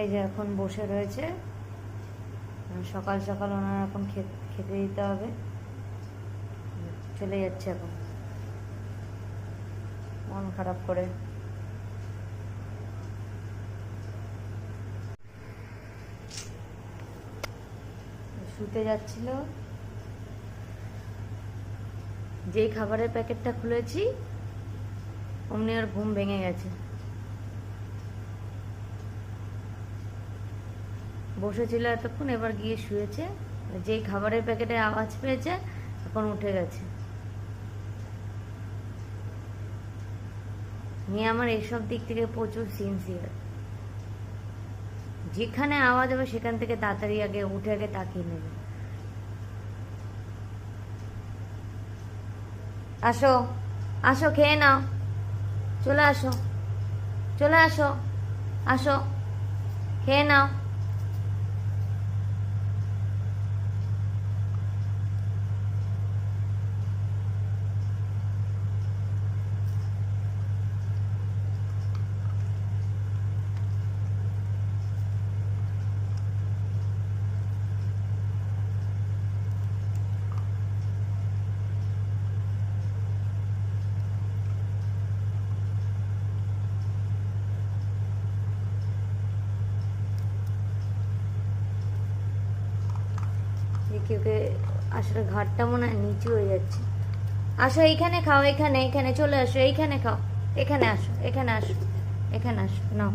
এই যে এখন বসে রয়েছে, সকাল সকাল ওনার এখন খেতে দিতে হবে। চলে যাচ্ছে এখন মন খারাপ করে। শুতে যাচ্ছিল, যেই খাবারের প্যাকেটটা খুলেছি অমনি ওর ঘুম ভেঙে গেছে। বসেছিল এতক্ষণ, এবার গিয়ে শুয়েছে। যেই খাবারের প্যাকেটে আওয়াজ পেয়েছে এখন উঠে গেছে। নিয়ে আমার এইসব দিক থেকে প্রচুর সিনসিয়ার। যেখানে আওয়াজ হবে সেখান থেকে তাড়াতাড়ি আগে উঠে আগে তাকিয়ে নেবে। আসো আসো, খেয়ে নাও, চলে আসো, চলে আসো, আসো খেয়ে নাও। কেউকে আসলে ঘাটটা মনে হয় নিচু হয়ে যাচ্ছে। আসো এইখানে খাও, এখানে এখানে চলে আসো, এইখানে খাও, এখানে আসো, এখানে আসো, এখানে আসো, নাও।